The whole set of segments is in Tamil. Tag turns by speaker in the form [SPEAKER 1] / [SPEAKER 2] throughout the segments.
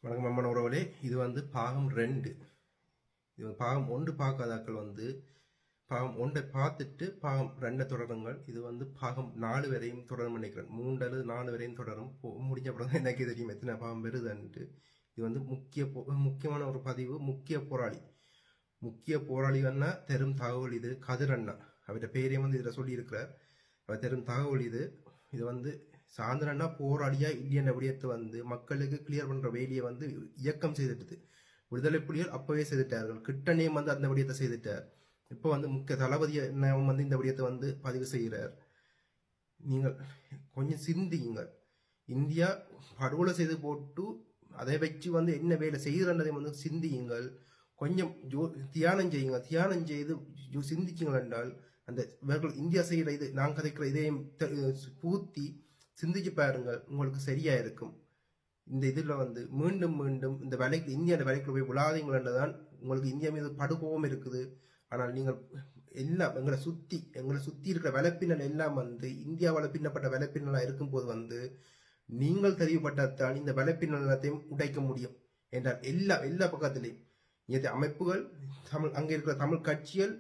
[SPEAKER 1] வணக்கம் அம்மன் உறவுகளே. இது பாகம் 2. இது பாகம் 1 பார்க்காதாக்கள் பாகம் 1 பார்த்துட்டு பாகம் 2 தொடருங்கள். இது பாகம் 4 வரையும் தொடரும் நினைக்கிறேன். 3 அல்லது 4 வரையும் தொடரும். முடிஞ்ச அப்புறம் தான் எனக்கு தெரியும் எத்தனை பாகம் வருதுன்ட்டு. இது முக்கியமான ஒரு பதிவு. முக்கிய போராளிகள்னா தரும் தகவல் இது. கதிர் அண்ணா அவருடைய பேரையும் இதில் சொல்லியிருக்கிறார். அவர் தரும் தகவல் இது சாயந்தரம்னா போராடியா இல்லையன்ற விடயத்தை மக்களுக்கு கிளியர் பண்ற வேலையை இயக்கம் செய்துட்டு விடுதலை புலிகள் அப்பவே செய்துட்டார்கள். கிட்டனையும் அந்த விடயத்தை செய்துட்டார். இப்போ முக்கிய தளபதி இந்த விடயத்தை பதிவு செய்கிறார். நீங்கள் கொஞ்சம் சிந்தியுங்கள். இந்தியா படுகொலை செய்து போட்டு அதை வச்சு என்ன வேலை செய்கிறன்றதை சிந்தியுங்கள். கொஞ்சம் தியானம் செய்யுங்க. தியானம் செய்து சிந்திச்சுங்கள் என்றால் அந்த இந்தியா செய்கிற இது நான் கதைக்கிற இதையும் பூத்தி சிந்திச்சு பாருங்கள். உங்களுக்கு சரியா இருக்கும். இந்த இதுல மீண்டும் மீண்டும் இந்த வேலைக்கு இந்தியாவோட வேலைக்குள்ள போய் விழாதீங்கள் என்றுதான் உங்களுக்கு இந்தியா மீது படுகோபம் இருக்குது. ஆனால் நீங்கள் எல்லாம் எங்களை சுத்தி இருக்கிற வலைப்பின்னல் எல்லாம் இந்தியாவால் பின்னப்பட்ட வலைப்பின்னலா இருக்கும் போது நீங்கள் தெளிவுபட்டால் இந்த வலைப்பின்னலத்தையும் உடைக்க முடியும் என்றால் எல்லா பக்கத்திலையும் அமைப்புகள் அங்க இருக்கிற தமிழ் கட்சிகள்,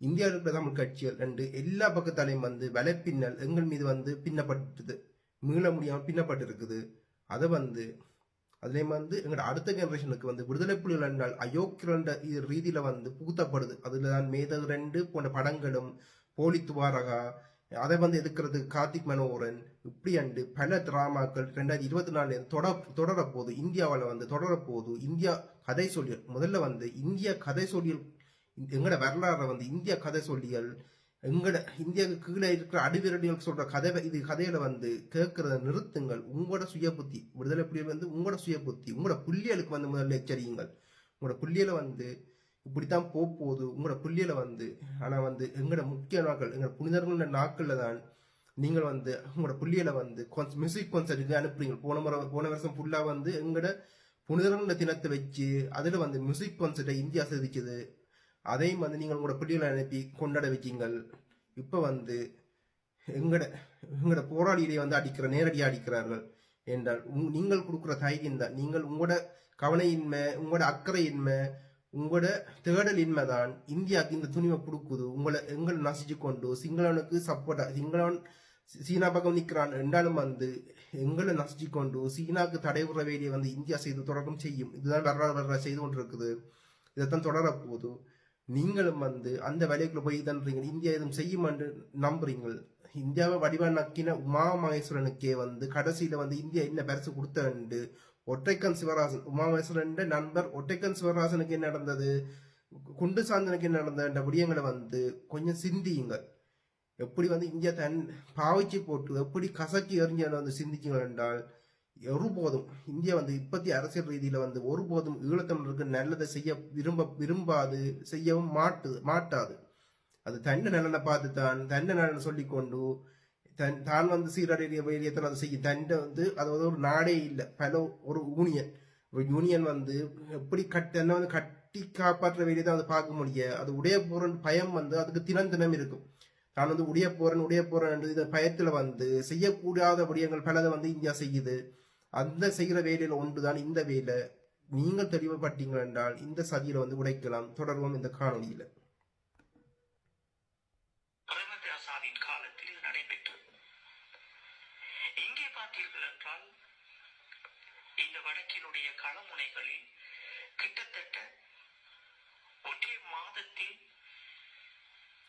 [SPEAKER 1] இந்தியாவில் இருக்கிற தமிழ் கட்சிகள் என்று எல்லா பக்கத்தாலையும் வலைப்பின்னல் எங்கள் மீது பின்னப்பட்டது, மீள முடியாமல் பின்னப்பட்டு இருக்குது. அதை அதுலேயும் எங்களோட அடுத்த ஜெனரேஷனுக்கு விடுதலை புலிகள் என்றால் அயோக்கியன்ற ரீதியில புகுத்தப்படுது. அதுல தான் மேதகு 2 போன்ற படங்களும் போலி துவாரகா அதை எதுக்கிறது கார்த்திக் மனோகரன் இப்படி அண்டு பல டிராமாக்கள் 2024 தொடர போது இந்தியாவில் தொடர போது. இந்தியா கதை சொல்லியல் முதல்ல இந்தியா கதை சொல்லியல் எங்கட வரலாறு இந்தியா கதை சொல்லியல் எங்கட இந்தியாவுக்கு கீழே இருக்கிற அடிவிரடிகள் சொல்ற கதையில கேட்கறத நிறுத்துங்கள். உங்களோட சுய புத்தி விடுதலை புலிகள் உங்களோட சுய புத்தி உங்களோட புள்ளியலுக்கு முதல்ல எச்சரியுங்கள். உங்களோட புள்ளியலை இப்படித்தான் போகுது. உங்களோட புள்ளியலை ஆனா எங்கட முக்கிய நாட்கள் எங்க புனிதர்கள் நாட்கள்ல தான் நீங்கள் உங்களோட புள்ளியலை மியூசிக் கான்சர்ட்டுக்கு அனுப்புறீங்க. போன வருஷம் ஃபுல்லா எங்கட புனிதர்கள் தினத்தை வச்சு அதுல மியூசிக் கான்சர்ட்டை இந்தியா சதிச்சது. அதையும் நீங்கள் உங்களோட பிள்ளைகளை அனுப்பி கொண்டாட வச்சிங்கள். இப்ப எங்கட போராளிகளை நேரடியாக அடிக்கிறார்கள் என்றால் நீங்கள் கொடுக்குற தைரியம் தான். நீங்கள் உங்களோட கவனையின்மை, உங்களோட அக்கறையின்மை, உங்களோட தேடலின்மை தான் இந்தியாவுக்கு இந்த துணிவை கொடுக்குது. எங்களை நசிச்சு கொண்டு சிங்களவனுக்கு சப்போர்ட்டா சீனா பக்கம் நிற்கிறான் என்றாலும் எங்களை நசிச்சு கொண்டு சீனாவுக்கு தடைவுற வேலையை இந்தியா செய்து தொடர்ந்தும் செய்யும். இதுதான் வர்ற செய்து கொண்டு இருக்குது. இதைத்தான் தொடர போகுது. நீங்களும் அந்த வேலைக்குள்ள போய் தன்றீங்க. இந்தியா எதுவும் செய்யும் என்று நம்புறீங்க. இந்தியாவை வடிவாக்கின உமாமகேஸ்வரனுக்கே கடைசியில இந்தியா என்ன பரிசு கொடுத்து ஒற்றைக்கன் சிவராசன் உமாமகேஸ்வரன் நண்பர் ஒற்றைக்கன் சிவராசனுக்கு என்ன நடந்தது, குண்டு சாந்தனுக்கு என்ன நடந்த விடயங்களை கொஞ்சம் சிந்தியுங்கள். எப்படி இந்தியா தன் பாவிச்சு போட்டு எப்படி கசக்கி எறிஞ்ச சிந்திச்சுங்கள் என்றால் ஒருபோதும் இந்தியா இப்பத்தி அரசியல் ரீதியில ஒருபோதும் ஈழத்தமிழருக்கு நல்லதை செய்ய விரும்பாது, செய்யவும் மாட்டாது. அது தன்னை நலனை பார்த்து தன்னை நலனை சொல்லிக்கொண்டு தான் சீரடைய வேலையத்தில் அதை செய்ய தன்னை அதாவது ஒரு நாடே இல்லை ஒரு யூனியன் எப்படி தன்னை கட்டி காப்பாற்ற வேலையை தான் பார்க்க முடிய. அது உடைய போறன் பயம் அதுக்கு தினம் இருக்கும். தான் உடைய போறேன் இந்த பயத்துல செய்யக்கூடாத விடயங்கள் பலதை இந்தியா செய்யுது. அந்த செய்கிற வேலையில ஒன்றுதான் இந்த வேலை. நீங்கள் தெளிவுபட்டீங்கள் என்றால் இந்த சதியில உடைக்கலாம். தொடர்வோம் இந்த காணொலியில.
[SPEAKER 2] பிரேமதாசாவின் காலத்தில் நடைபெற்றது. இங்கே பார்த்தீர்கள் என்றால் இந்த வடக்கினுடைய களமுனைகளில் கிட்டத்தட்ட ஒற்றை மாதத்தில்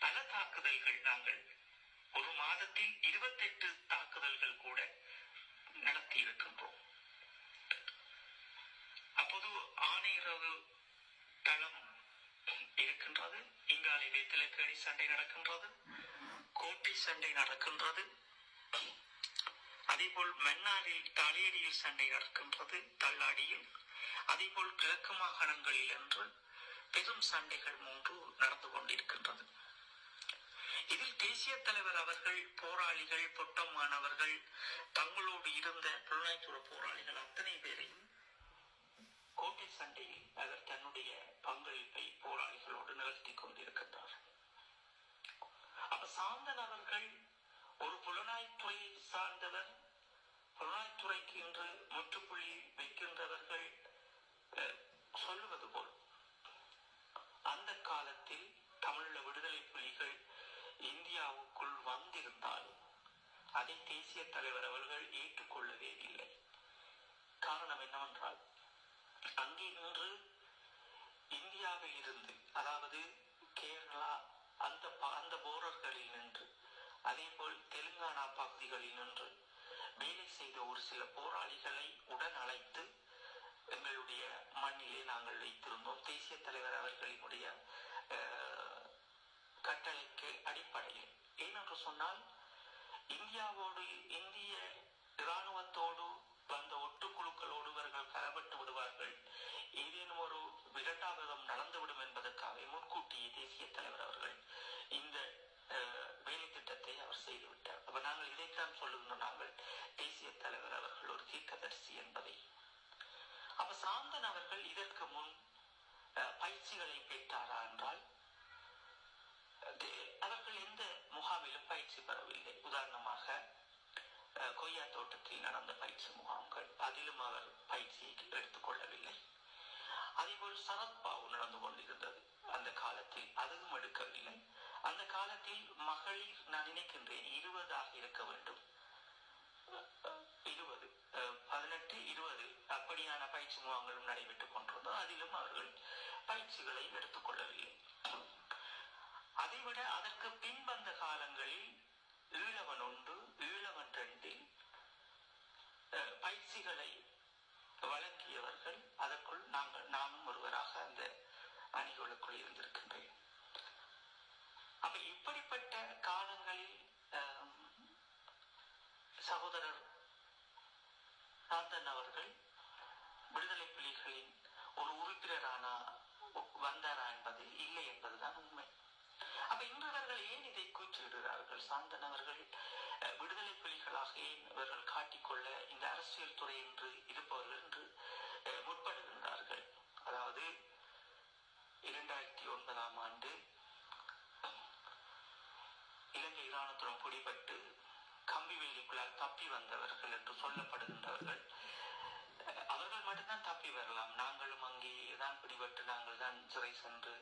[SPEAKER 2] பல தாக்குதல்கள், நாங்கள் ஒரு மாதத்தில் 28 தாக்குதல்கள் கூட நடத்தி இருக்கின்றோம். அப்போது ஆணையரவு தளம் இருக்கின்றது. இங்காலை வேத்திலக்கேணி சண்டை நடக்கின்றது, கோட்டை சண்டை நடக்கின்றது. அதேபோல் மன்னாரில் தலையடியில் சண்டை நடக்கின்றது, தள்ளாடியில். அதேபோல் கிழக்கு மாகாணங்களில் என்று பெரும் சண்டைகள் 3 நடந்து கொண்டிருக்கின்றது. இதில் தேசிய தலைவர் அவர்கள் போராளிகள் பொட்டமானவர்கள் தங்களோடு இருந்த புலனாய்த்துற போராளிகள் அத்தனை பேரையும் கோட்டை சண்டையில் அவர் தன்னுடைய பங்களிப்பை போராளிகளோடு நிகழ்த்தி கொண்டிருக்கின்றார். அப்ப சாந்தன் அவர்கள் ஒரு புலனாய்த்துறையை சார்ந்தவர். புலனாய்த்துறைக்கு இன்று முற்றுப்புள்ளி வைக்கின்றவர்கள் தேசிய தலைவர் அவர்கள் ஏற்றுக்கொள்ளவே இல்லை. காரணம் என்னவென்றால், அங்கே நின்று இந்தியாவில் இருந்து, அதாவது கேரளா அந்த போரர்களில் நின்று, அதே போல் தெலுங்கானா பகுதிகளில் நின்று வேலை செய்த ஒரு சில போராளிகளை உடன் அழைத்து எங்களுடைய மண்ணிலே நாங்கள் வைத்திருந்தோம். தேசிய தலைவர் அவர்களினுடைய கட்டளைக்கு அடிப்படையில். ஏனென்று சொன்னால், இந்திய இராணுவத்தோடு வந்த ஒட்டுக்குழுக்களோடு இவர்கள் கரப்பட்டு விடுவார்கள், ஏதேனும் ஒரு விரட்டாவிதம் நடந்துவிடும் என்பதற்காக முன்கூட்டியே தேசிய தலைவர் அவர்கள் இந்த வேலை திட்டத்தை அவர் செய்துவிட்டார். அப்ப நாங்கள் இதைத்தான் சொல்லுகின்றோம், நாங்கள் தேசிய தலைவர் அவர்கள் ஒரு தீர்க்கதரிசி என்பதை. அப்ப சாந்தன் அவர்கள் இதற்கு முன் பயிற்சிகளை பெற்றாரா என்றால், அவர்கள் எந்த முகாமிலும் பயிற்சி பெறவில்லை. உதாரணமாக கொய்யா தோட்டத்தில் நடந்த பயிற்சி முகாம்கள், அதிலும் அவர் பயிற்சியை எடுத்துக்கொள்ளவில்லை. அதேபோல் சரத்பாவு நடந்து கொண்டிருந்தது அந்த காலத்தில், அதுவும் எடுக்கவில்லை. அந்த காலத்தில் மகளிர், நான் நினைக்கின்றேன் 20 இருக்க வேண்டும், 20, 18, 20 அப்படியான பயிற்சி முகாம்களும் நடைபெற்றுக் கொண்டிருந்தது. அதிலும் அவர்கள் பயிற்சிகளை எடுத்துக்கொள்ளவில்லை. அதைவிட அதற்கு பின்வந்த காலங்களில் ஈழவன் 1, ஈழவன் 2 பயிற்சிகளை வழங்கியவர்கள். அதற்குள் நானும் ஒருவராக அந்த அணிகளுக்குள் இருந்திருக்கின்றேன். அப்ப இப்படிப்பட்ட காலங்களில் சகோதரர் சாந்தன் அவர்கள் விடுதலை புலிகளின் ஒரு உறுப்பினரான வந்தாரா என்பது இல்லை என்பதுதான் உண்மை. அப்ப இன்றவர்கள் ஏன் இதை கூச்சிடுகிறார்கள்? சாந்தன் அவர்கள் விடுதலை புலிகளாக ஏன் இவர்கள் காட்டிக்கொள்ள இந்த அரசியல் துறை என்று இருப்பவர்கள் என்று முற்படுகின்றார்கள்? அதாவது 2009 ஆண்டு இலங்கை இராணுவத்துடன் பிடிபட்டு கம்பிவேலிக்குள்ளால் தப்பி வந்தவர்கள் என்று சொல்லப்படுகின்றவர்கள் அவர்கள் மட்டும்தான் தப்பி வரலாம். நாங்களும் அங்கே தான் பிடிபட்டு நாங்கள் தான் சிறை சென்று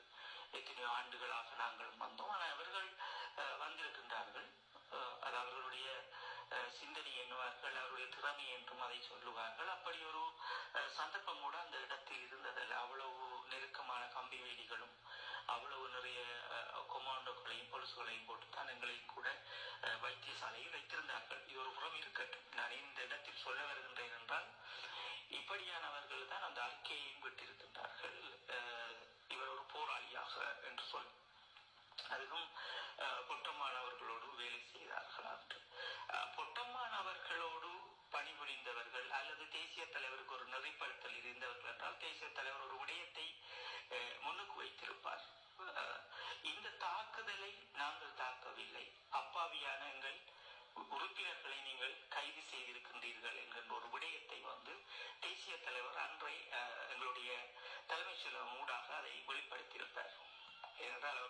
[SPEAKER 2] எத்தனையோ ஆண்டுகளாக நாங்கள் வந்தோம். ஆனால் அவர்கள் வந்திருக்கின்றார்கள். அது அவர்களுடைய சிந்தனை என்னவார்கள், அவருடைய திறமை என்றும் அதை சொல்லுவார்கள். அப்படி ஒரு சந்தர்ப்பம் கூட அந்த இடத்தில் இருந்ததில்லை. அவ்வளவு நெருக்கமான கம்பி வேலிகளும் அவ்வளவு நிறைய கொமாண்டோக்களையும் பொலிசுகளையும் போட்டுத்தான் எங்களையும் கூட வைத்தியசாலையில் வைத்திருந்தார்கள். இது ஒரு புறம் இருக்கட்டும். நான் இந்த இடத்தில் சொல்ல வருகின்றேன் என்றால், இப்படியானவர்கள் தான் அந்த அறிக்கையையும் விட்டிருக்கின்றார்கள், இவர் ஒரு போராளியாக என்று சொல். அதுவும் பொட்டம்மானவர்களோடு வேலை செய்தார்களா என்று. பொட்டம்மானவர்களோடு பணிபுரிந்தவர்கள் அல்லது தேசிய தலைவருக்கு ஒரு நெறிப்படுத்தல் இருந்தவர்கள் என்றால், தேசிய தலைவர் ஒரு விடயத்தை முன்னுக்கு வைத்திருப்பார். இந்த தாக்குதலை நாங்கள் தாக்கவில்லை, அப்பாவியான எங்கள் உறுப்பினர்களை நீங்கள் கைது செய்திருக்கின்றீர்கள் என்கின்ற ஒரு விடயத்தை தேசிய தலைவர் அன்றை எங்களுடைய தலைமைச் செயலகம் ஊடாக அதை வெளிப்படுத்தியிருப்பார். ஏனென்றால்